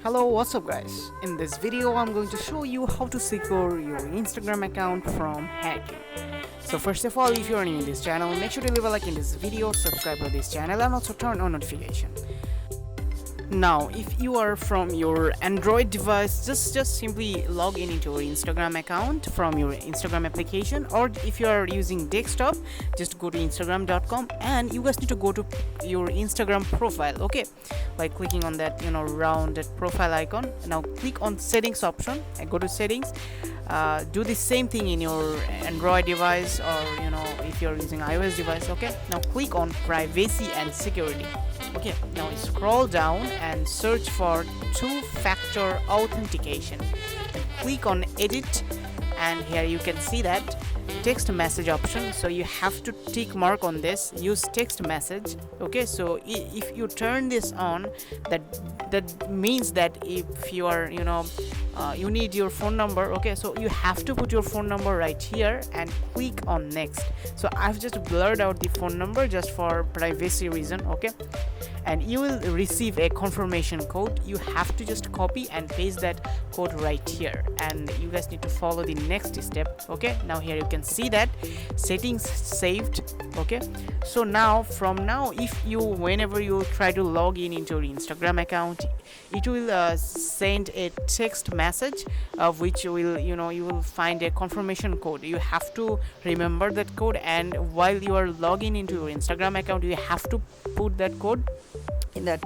Hello, what's up guys? In this video I'm going to show you how to secure your Instagram account from hacking. So first of all, if you are new in this channel, make sure to leave a like in this video, subscribe to this channel and also turn on notification. Now if you are from your Android device, just simply log in into your Instagram account from your Instagram application, or if you are using desktop, just go to instagram.com and you guys need to go to your Instagram profile, okay, by clicking on that rounded profile icon. Now click on settings option and go to settings. Do the same thing in your Android device, or if you're using iOS device. Okay, now click on privacy and security. Okay, now scroll down and search for two-factor authentication. Click on edit, and here you can see that text message option, so you have to tick mark on this, use text message. Okay, so if you turn this on, that means that if you are you need your phone number, okay, so you have to put your phone number right here and click on next. So I've just blurred out the phone number just for privacy reason, okay, and you will receive a confirmation code. You have to just copy and paste that code right here, and you guys need to follow the next step. Okay, now here you can see that settings saved. Okay, so now from now, if you whenever you try to log in into your Instagram account, it will send a text message of which will you will find a confirmation code. You have to remember that code, and while you are logging into your Instagram account, you have to put that code in that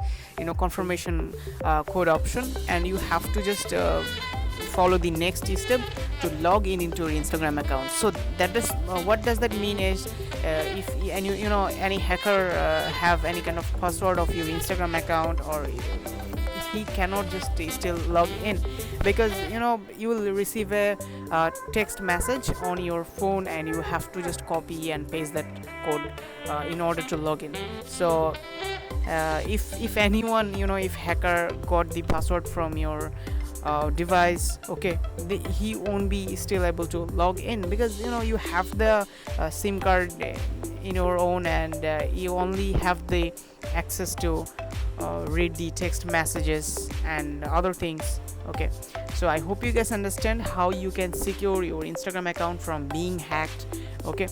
confirmation code option, and you have to just follow the next step to log in into your Instagram account. So that is what does that mean is if any hacker have any kind of password of your Instagram account, or he cannot just still log in, because you will receive a text message on your phone, and you have to just copy and paste that code in order to log in. So if anyone if hacker got the password from your device, okay, he won't be still able to log in, because you have the SIM card in your own, and you only have the access to read the text messages and other things. Okay, so I hope you guys understand how you can secure your Instagram account from being hacked. Okay,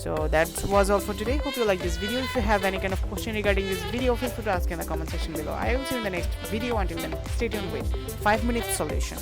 so that was all for today. Hope you like this video. If you have any kind of question regarding this video, feel free to ask in the comment section below. I will see you in the next video. Until then, stay tuned with 5 Minute Solution.